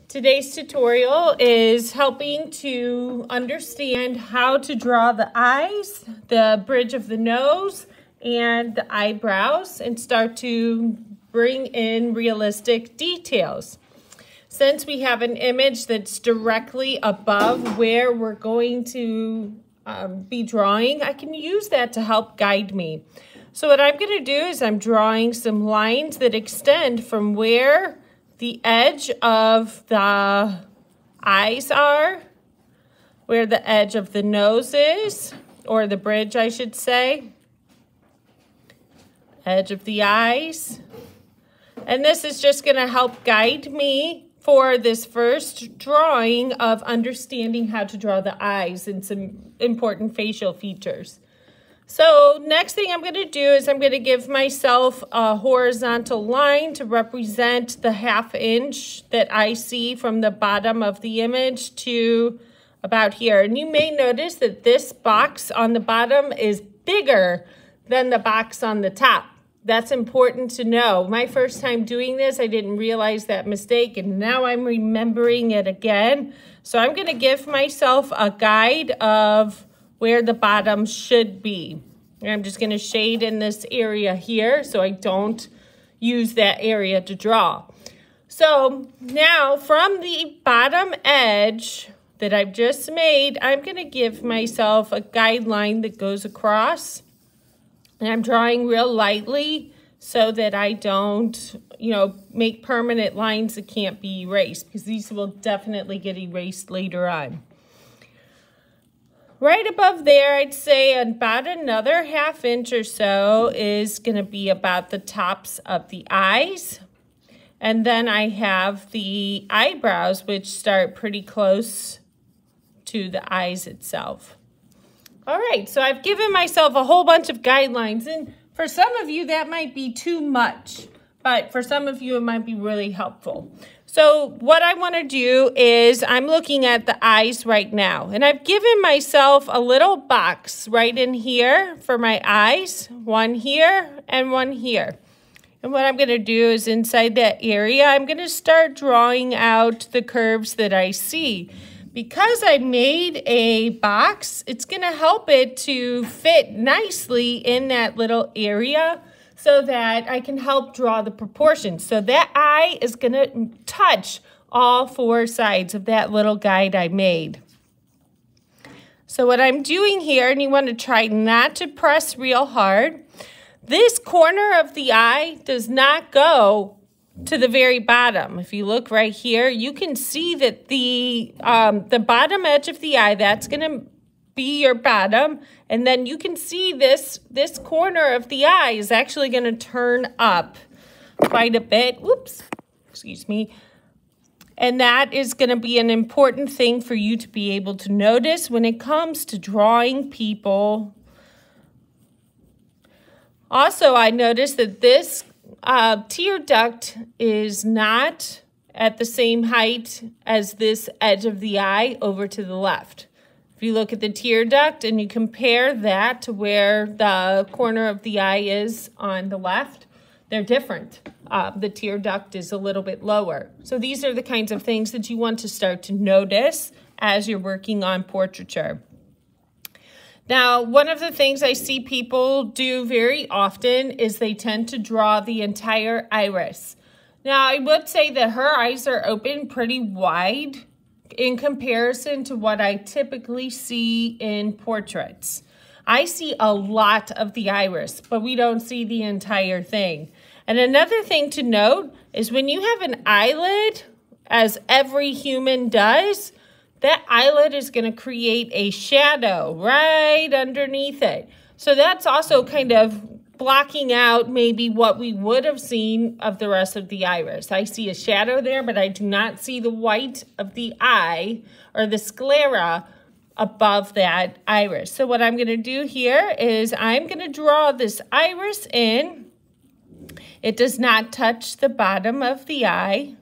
Today's tutorial is helping to understand how to draw the eyes, the bridge of the nose, and the eyebrows, and start to bring in realistic details. Since we have an image that's directly above where we're going to be drawing, I can use that to help guide me. So what I'm going to do is I'm drawing some lines that extend from where the edge of the eyes are, where the edge of the nose is, or the bridge, I should say. Edge of the eyes. And this is just going to help guide me for this first drawing of understanding how to draw the eyes and some important facial features. So next thing I'm going to do is I'm going to give myself a horizontal line to represent the 1/2 inch that I see from the bottom of the image to about here. And you may notice that this box on the bottom is bigger than the box on the top. That's important to know. My first time doing this, I didn't realize that mistake, and now I'm remembering it again. So I'm going to give myself a guide of where the bottom should be. And I'm just going to shade in this area here so I don't use that area to draw. So now from the bottom edge that I've just made, I'm going to give myself a guideline that goes across. And I'm drawing real lightly so that I don't, make permanent lines that can't be erased, because these will definitely get erased later on. Right above there, I'd say about another 1/2 inch or so is going to be about the tops of the eyes. And then I have the eyebrows, which start pretty close to the eyes itself. All right, so I've given myself a whole bunch of guidelines, and for some of you that might be too much, but for some of you it might be really helpful. So what I want to do is I'm looking at the eyes right now, and I've given myself a little box right in here for my eyes, one here and one here. And what I'm going to do is inside that area, I'm going to start drawing out the curves that I see. Because I made a box, it's going to help it to fit nicely in that little area so that I can help draw the proportions. So that eye is going to touch all 4 sides of that little guide I made. So what I'm doing here, and you want to try not to press real hard, this corner of the eye does not go to the very bottom. If you look right here, you can see that the bottom edge of the eye, that's going to be your bottom, and then you can see this corner of the eye is actually going to turn up quite a bit. Whoops, excuse me. And that is going to be an important thing for you to be able to notice when it comes to drawing people. Also, I noticed that this tear duct is not at the same height as this edge of the eye over to the left. If you look at the tear duct and you compare that to where the corner of the eye is on the left, they're different. The tear duct is a little bit lower. So these are the kinds of things that you want to start to notice as you're working on portraiture. Now, one of the things I see people do very often is they tend to draw the entire iris. Now, I would say that her eyes are open pretty wide in comparison to what I typically see in portraits. I see a lot of the iris, but we don't see the entire thing. And another thing to note is when you have an eyelid, as every human does, that eyelid is going to create a shadow right underneath it. So that's also kind of blocking out maybe what we would have seen of the rest of the iris. I see a shadow there, but I do not see the white of the eye or the sclera above that iris. So what I'm going to do here is I'm going to draw this iris in. It does not touch the bottom of the eye.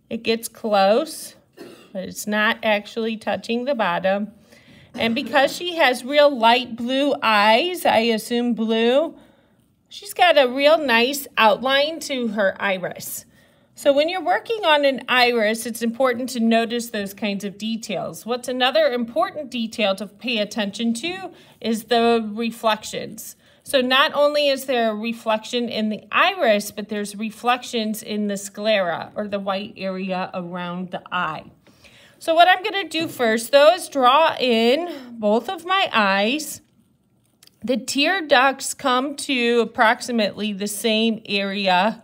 It gets close, but it's not actually touching the bottom. And because she has real light blue eyes, I assume blue, she's got a real nice outline to her iris. So when you're working on an iris, it's important to notice those kinds of details. What's another important detail to pay attention to is the reflections. So not only is there a reflection in the iris, but there's reflections in the sclera, or the white area around the eye. So what I'm going to do first, though, is draw in both of my eyes. The tear ducts come to approximately the same area,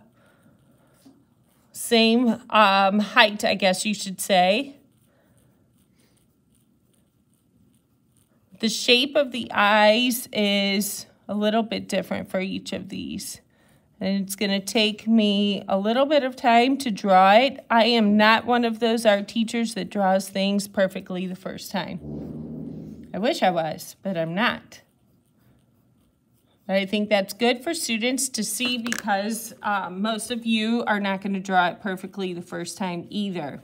same height, I guess you should say. The shape of the eyes is a little bit different for each of these. And it's going to take me a little bit of time to draw it. I am not one of those art teachers that draws things perfectly the first time. I wish I was, but I'm not. But I think that's good for students to see, because most of you are not going to draw it perfectly the first time either.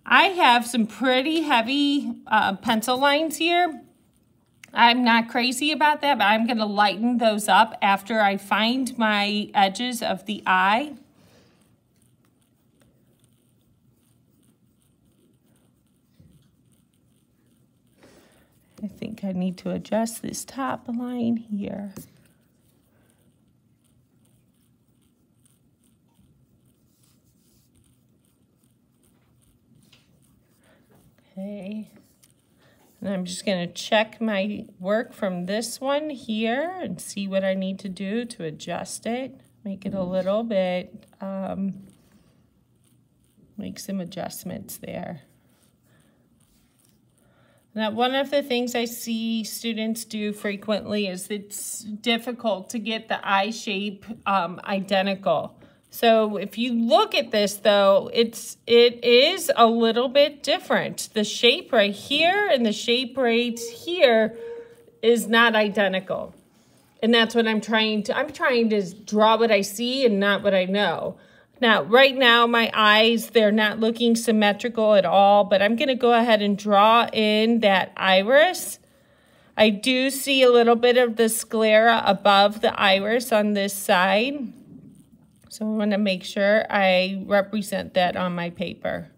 I have some pretty heavy pencil lines here. I'm not crazy about that, but I'm going to lighten those up after I find my edges of the eye. I think I need to adjust this top line here. Okay. And I'm just going to check my work from this one here and see what I need to do to adjust it. Make it a little bit, make some adjustments there. Now, one of the things I see students do frequently is it's difficult to get the eye shape identical. So if you look at this, though, it is a little bit different. The shape right here and the shape right here is not identical. And that's what I'm trying to draw what I see and not what I know. Now, right now, my eyes, they're not looking symmetrical at all, but I'm going to go ahead and draw in that iris. I do see a little bit of the sclera above the iris on this side. So I want to make sure I represent that on my paper.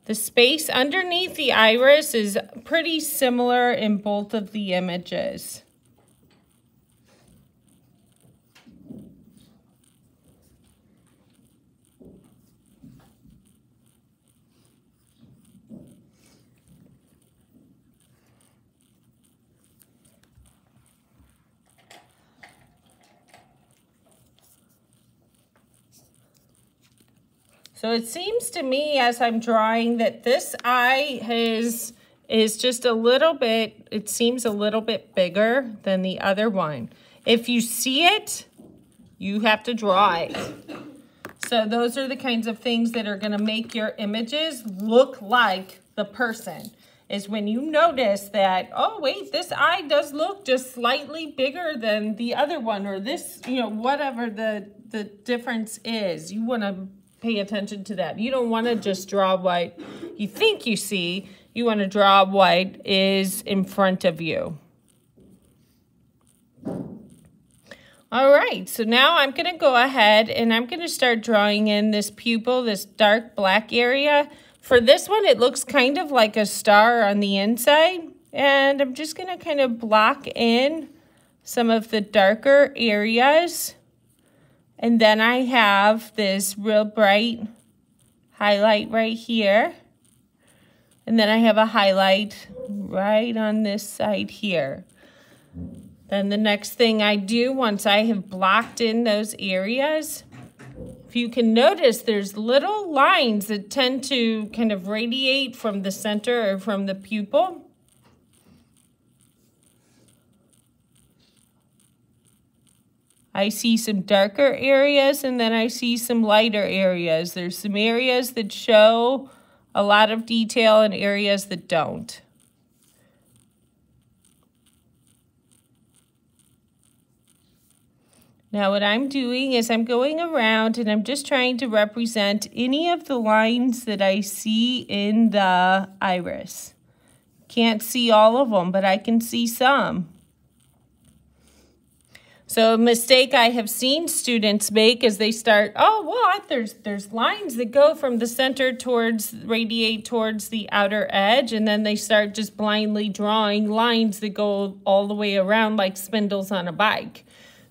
The space underneath the iris is pretty similar in both of the images. So it seems to me as I'm drawing that this eye is just a little bit, it seems a little bit bigger than the other one. If you see it, you have to draw it. So those are the kinds of things that are going to make your images look like the person. Is when you notice that, oh wait, this eye does look just slightly bigger than the other one, or this, you know, whatever the difference is. You want to pay attention to that. You don't want to just draw what you think you see. You want to draw what is in front of you. All right, so now I'm going to go ahead and I'm going to start drawing in this pupil, this dark black area. For this one, it looks kind of like a star on the inside. And I'm just going to kind of block in some of the darker areas. And then I have this real bright highlight right here. And then I have a highlight right on this side here. Then the next thing I do, once I have blocked in those areas, if you can notice, there's little lines that tend to kind of radiate from the center or from the pupil. I see some darker areas and then I see some lighter areas. There's some areas that show a lot of detail and areas that don't. Now what I'm doing is I'm going around and I'm just trying to represent any of the lines that I see in the iris. Can't see all of them, but I can see some. So a mistake I have seen students make is they start, oh, well, there's lines that go from the center radiate towards the outer edge, and then they start just blindly drawing lines that go all the way around like spindles on a bike.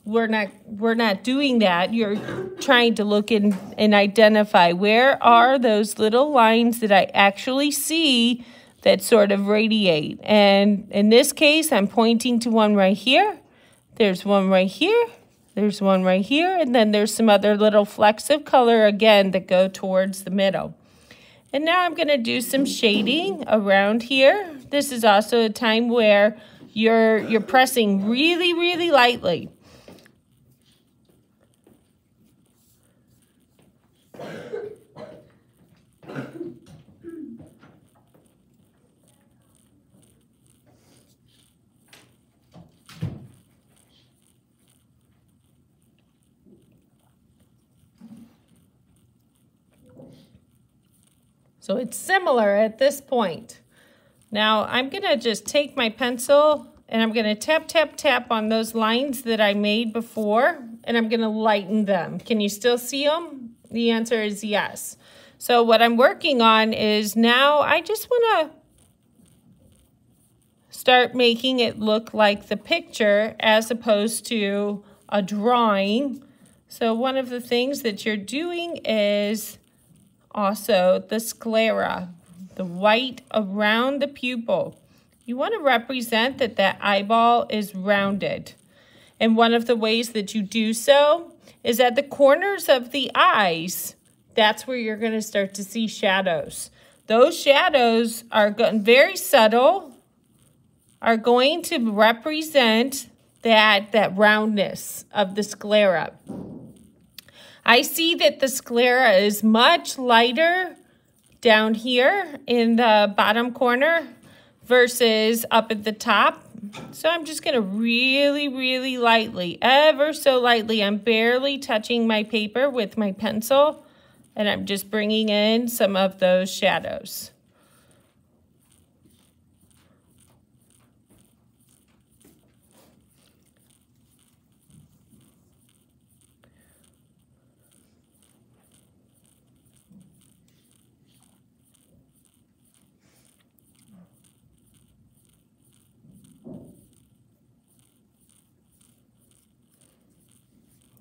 We're not doing that. You're trying to look and identify where are those little lines that I actually see that sort of radiate. And in this case, I'm pointing to one right here. There's one right here, there's one right here, and then there's some other little flecks of color, again, that go towards the middle. And now I'm going to do some shading around here. This is also a time where you're pressing really, really lightly. So it's similar at this point. Now I'm gonna just take my pencil and I'm gonna tap, tap, tap on those lines that I made before, and I'm gonna lighten them. Can you still see them? The answer is yes. So what I'm working on is now I just wanna start making it look like the picture as opposed to a drawing. So one of the things that you're doing is also the sclera, the white around the pupil. You want to represent that that eyeball is rounded. And one of the ways that you do so is at the corners of the eyes. That's where you're going to start to see shadows. Those shadows are very subtle, are going to represent that roundness of the sclera. I see that the sclera is much lighter down here in the bottom corner versus up at the top. So I'm just going to really, really lightly, ever so lightly, I'm barely touching my paper with my pencil, and I'm just bringing in some of those shadows.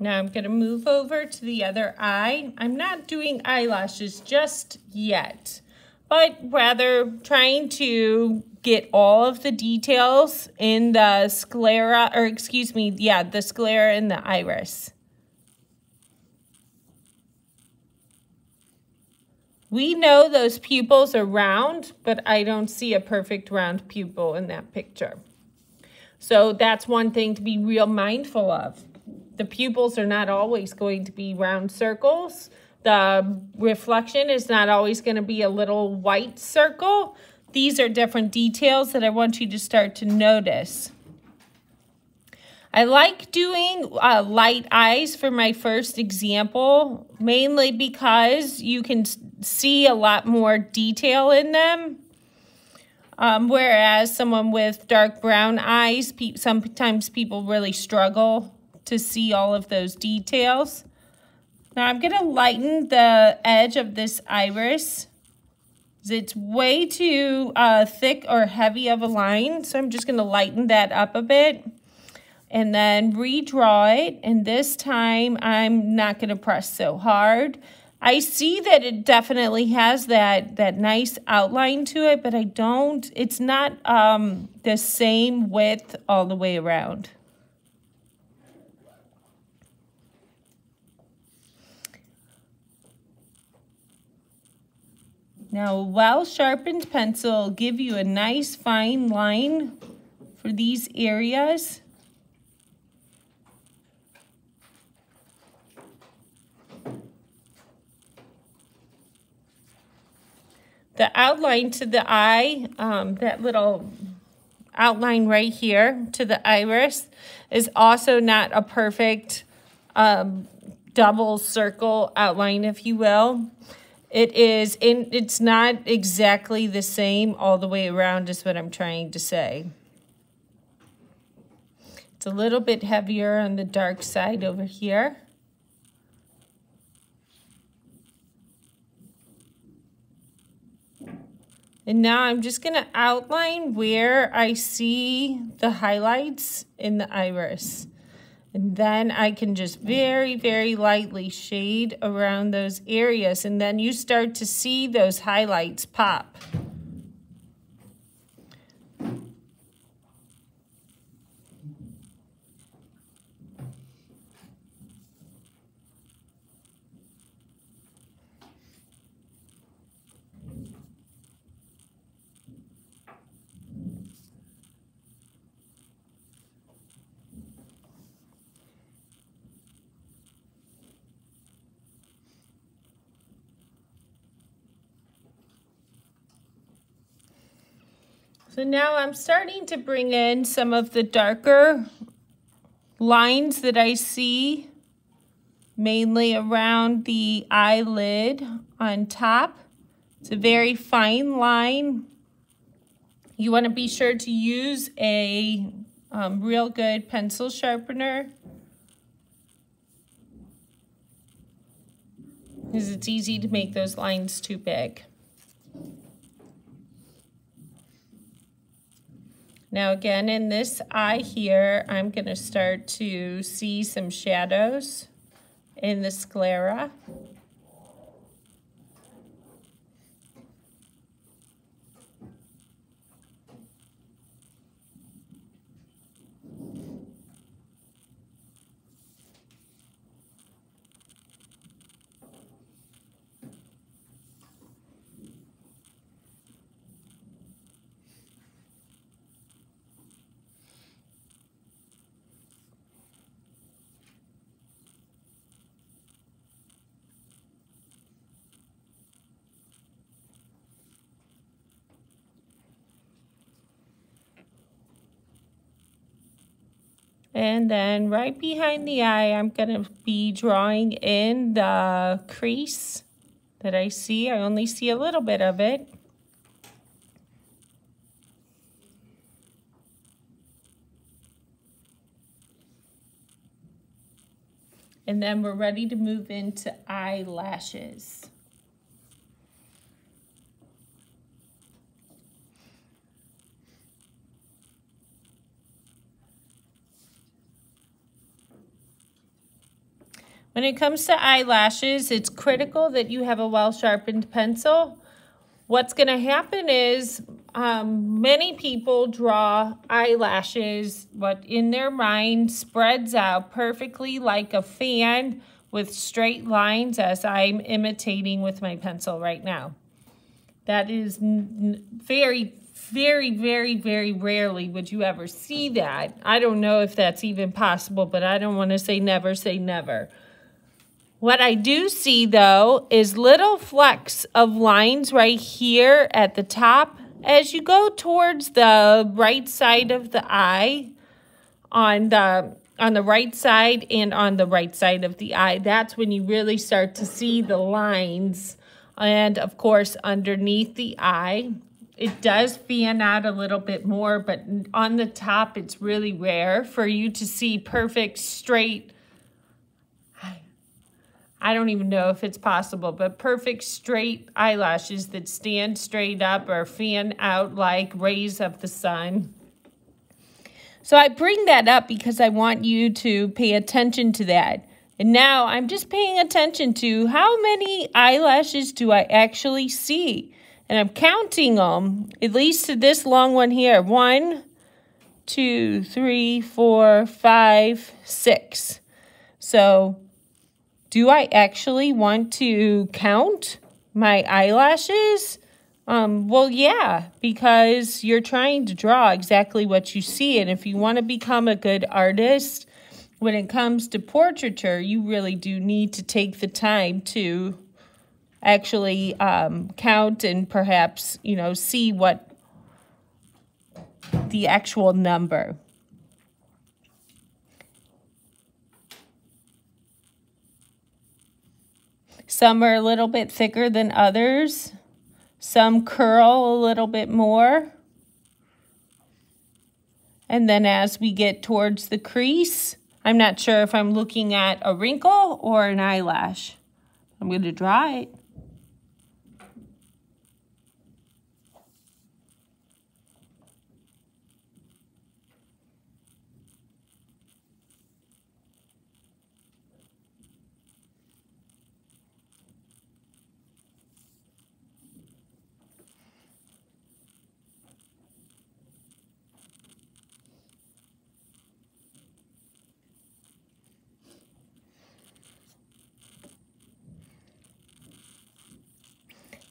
Now I'm going to move over to the other eye. I'm not doing eyelashes just yet, but rather trying to get all of the details in the sclera, or excuse me, yeah, the sclera in the iris. We know those pupils are round, but I don't see a perfect round pupil in that picture. So that's one thing to be real mindful of. The pupils are not always going to be round circles. The reflection is not always going to be a little white circle. These are different details that I want you to start to notice. I like doing light eyes for my first example, mainly because you can see a lot more detail in them. Whereas someone with dark brown eyes, sometimes people really struggle to see all of those details. Now I'm going to lighten the edge of this iris. It's way too thick or heavy of a line, so I'm just going to lighten that up a bit and then redraw it. And this time I'm not going to press so hard. I see that it definitely has that nice outline to it, but it's not the same width all the way around. Now, a well-sharpened pencil will give you a nice fine line for these areas. The outline to the eye, that little outline right here to the iris, is also not a perfect double circle outline, if you will. It's not exactly the same all the way around is what I'm trying to say. It's a little bit heavier on the dark side over here. And now I'm just going to outline where I see the highlights in the iris. And then I can just very, very lightly shade around those areas. And then you start to see those highlights pop. So now I'm starting to bring in some of the darker lines that I see, mainly around the eyelid on top. It's a very fine line. You want to be sure to use a real good pencil sharpener, because it's easy to make those lines too big. Now again, in this eye here, I'm going to start to see some shadows in the sclera. And then right behind the eye, I'm going to be drawing in the crease that I see. I only see a little bit of it. And then we're ready to move into eyelashes. When it comes to eyelashes, it's critical that you have a well-sharpened pencil. What's going to happen is many people draw eyelashes, what in their mind spreads out perfectly like a fan with straight lines, as I'm imitating with my pencil right now. That is very, very, very, very rarely would you ever see that. I don't know if that's even possible, but I don't want to say never say never. What I do see, though, is little flecks of lines right here at the top. As you go towards the right side of the eye, on the right side and on the right side of the eye, that's when you really start to see the lines. And, of course, underneath the eye, it does fan out a little bit more, but on the top, it's really rare for you to see perfect, straight, I don't even know if it's possible, but perfect straight eyelashes that stand straight up or fan out like rays of the sun. So I bring that up because I want you to pay attention to that. And now I'm just paying attention to how many eyelashes do I actually see. And I'm counting them, at least to this long one here. 1, 2, 3, 4, 5, 6. So do I actually want to count my eyelashes? Well, yeah, because you're trying to draw exactly what you see. And if you want to become a good artist, when it comes to portraiture, you really do need to take the time to actually count and perhaps, see what the actual number. Some are a little bit thicker than others. Some curl a little bit more. And then as we get towards the crease, I'm not sure if I'm looking at a wrinkle or an eyelash. I'm going to draw it.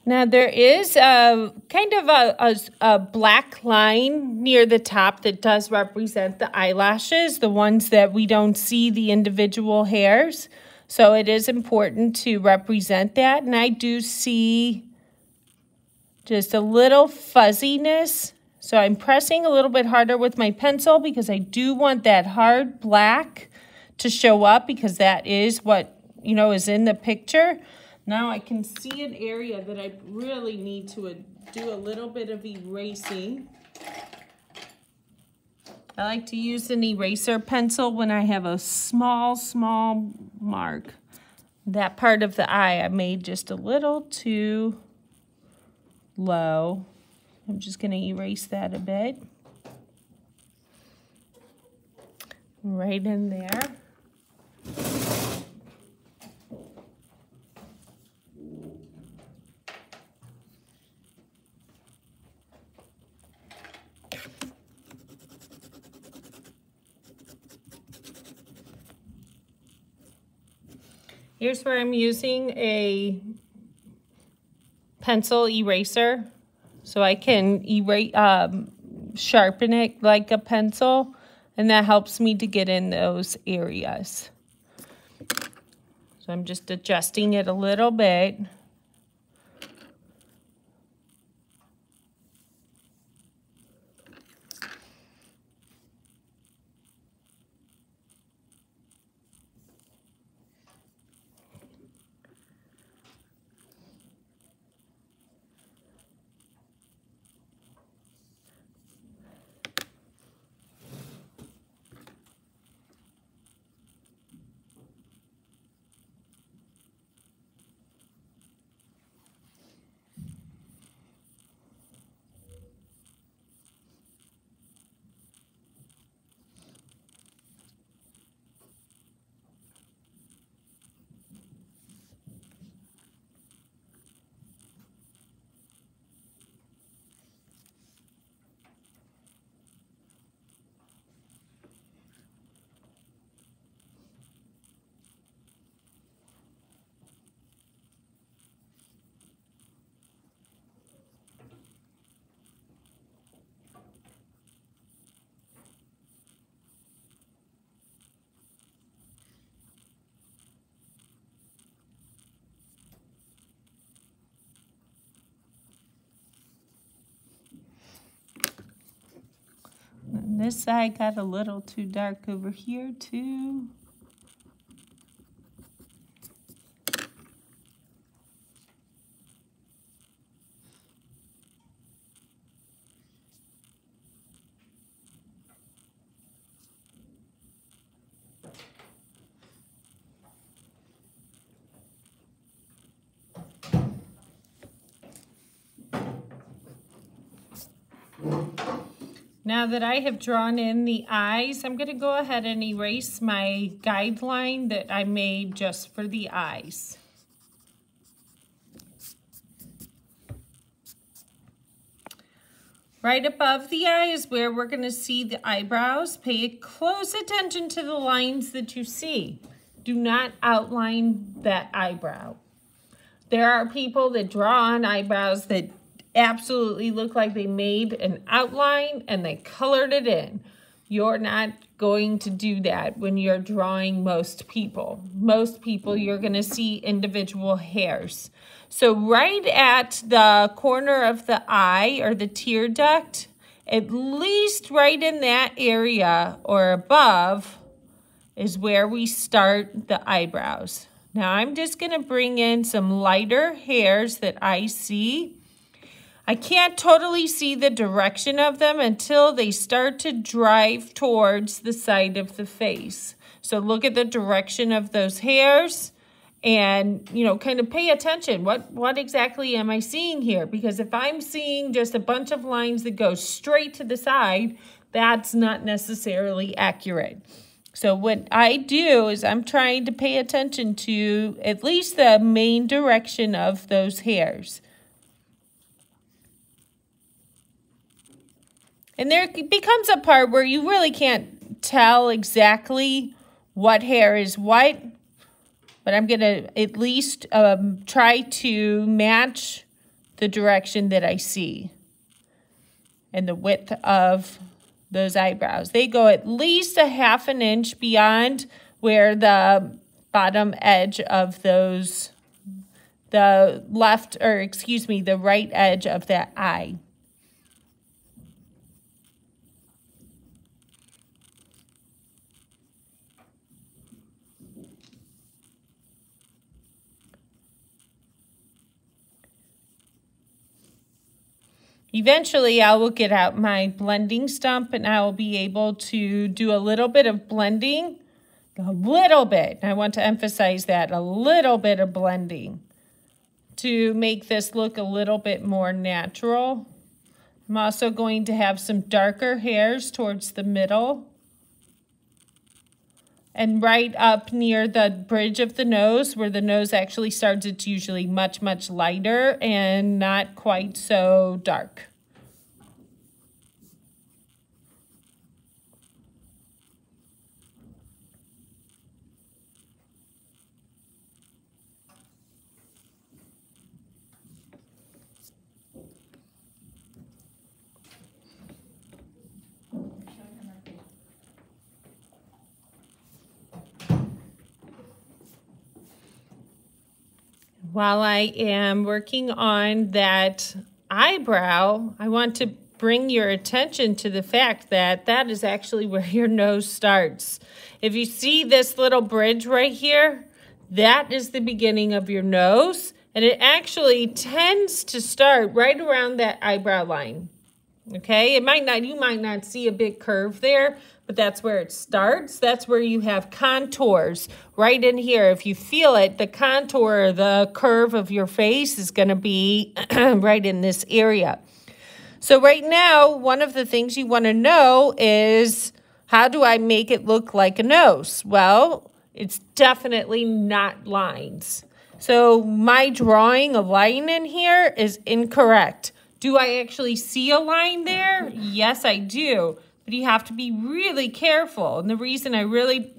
Now there is a kind of a black line near the top that does represent the eyelashes, the ones that we don't see the individual hairs. So it is important to represent that. And I do see just a little fuzziness. So I'm pressing a little bit harder with my pencil because I do want that hard black to show up, because that is what, you know, is in the picture. Now I can see an area that I really need to do a little bit of erasing. I like to use an eraser pencil when I have a small mark. That part of the eye I made just a little too low. I'm just going to erase that a bit. Right in there. Here's where I'm using a pencil eraser so I can sharpen it like a pencil, and that helps me to get in those areas. So I'm just adjusting it a little bit. And this side got a little too dark over here too. Now that I have drawn in the eyes, I'm going to go ahead and erase my guideline that I made just for the eyes. Right above the eye is where we're going to see the eyebrows. Pay close attention to the lines that you see. Do not outline that eyebrow. There are people that draw on eyebrows that absolutely look like they made an outline and they colored it in. You're not going to do that when you're drawing most people. Most people, you're going to see individual hairs. So right at the corner of the eye or the tear duct, at least right in that area or above is where we start the eyebrows. Now I'm just going to bring in some lighter hairs that I see. I can't totally see the direction of them until they start to drive towards the side of the face. So look at the direction of those hairs and, you know, kind of pay attention. What exactly am I seeing here? Because if I'm seeing just a bunch of lines that go straight to the side, that's not necessarily accurate. So what I do is I'm trying to pay attention to at least the main direction of those hairs. And there becomes a part where you really can't tell exactly what hair is what, but I'm going to at least try to match the direction that I see and the width of those eyebrows. They go at least a ½ an inch beyond where the bottom edge of those, the right edge of that eye. Eventually, I will get out my blending stump and I will be able to do a little bit of blending. A little bit. I want to emphasize that. A little bit of blending to make this look a little bit more natural. I'm also going to have some darker hairs towards the middle. And right up near the bridge of the nose, where the nose actually starts, it's usually much, much lighter and not quite so dark. While I am working on that eyebrow, I want to bring your attention to the fact that that is actually where your nose starts. If you see this little bridge right here, that is the beginning of your nose, and it actually tends to start right around that eyebrow line. Okay, you might not see a big curve there, but that's where it starts. That's where you have contours right in here. If you feel it, the contour, the curve of your face is going to be right in this area. So right now, one of the things you want to know is, how do I make it look like a nose? Well, it's definitely not lines. So my drawing a line in here is incorrect. Do I actually see a line there? Yes, I do. But you have to be really careful. And the reason I really,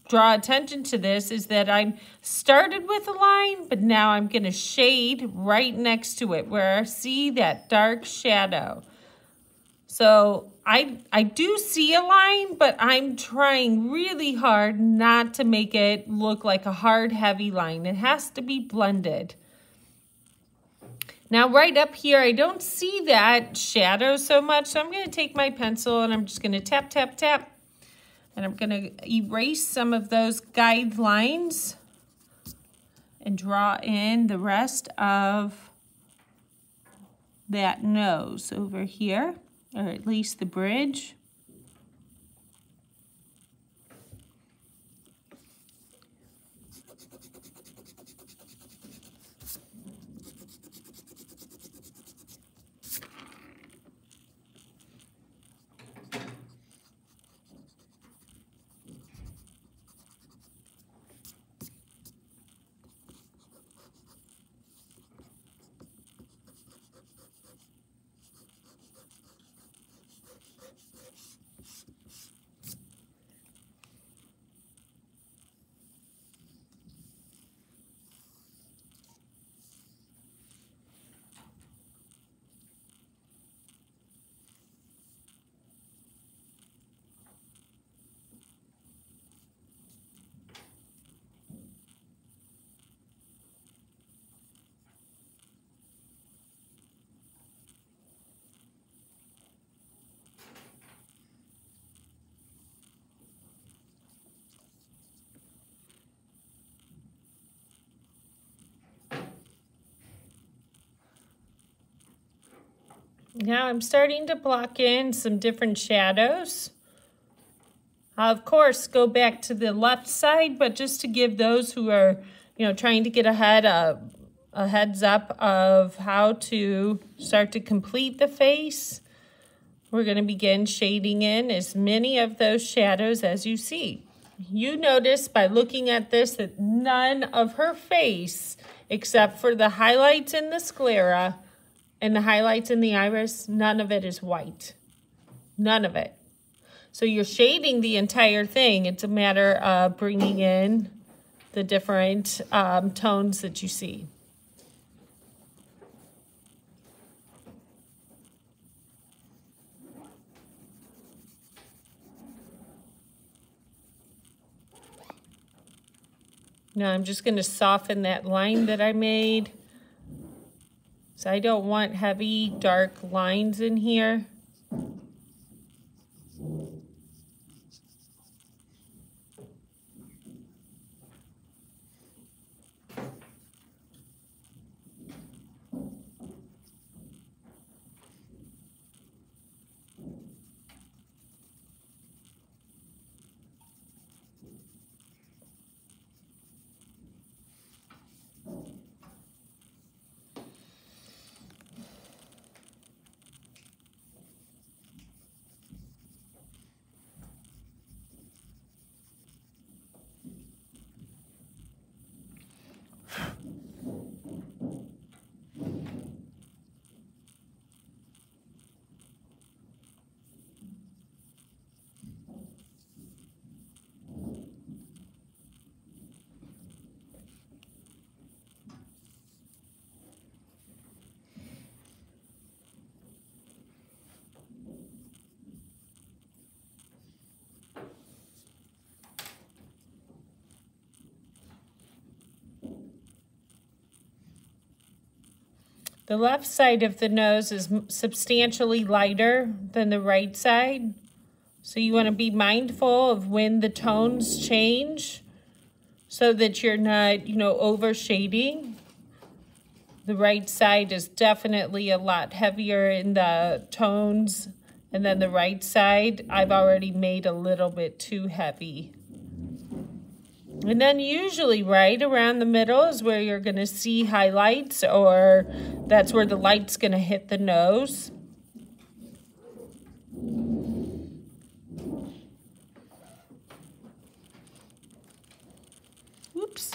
draw attention to this is that I started with a line, but now I'm going to shade right next to it where I see that dark shadow. So I do see a line, but I'm trying really hard not to make it look like a hard, heavy line. It has to be blended. Now, right up here, I don't see that shadow so much, so I'm going to take my pencil and I'm just going to tap, tap, tap. And I'm going to erase some of those guide lines and draw in the rest of that nose over here, or at least the bridge. Now I'm starting to block in some different shadows. I'll, of course, go back to the left side, but just to give those who are, trying to get ahead a heads up of how to start to complete the face, we're going to begin shading in as many of those shadows as you see. You notice by looking at this that none of her face, except for the highlights in the sclera and the highlights in the iris, none of it is white. None of it. So you're shading the entire thing. It's a matter of bringing in the different tones that you see. Now I'm just going to soften that line that I made. So I don't want heavy, dark lines in here. The left side of the nose is substantially lighter than the right side. So you want to be mindful of when the tones change so that you're not, over shading. The right side is definitely a lot heavier in the tones, and then the right side I've already made a little bit too heavy. And then usually right around the middle is where you're going to see highlights, or that's where the light's going to hit the nose. Oops.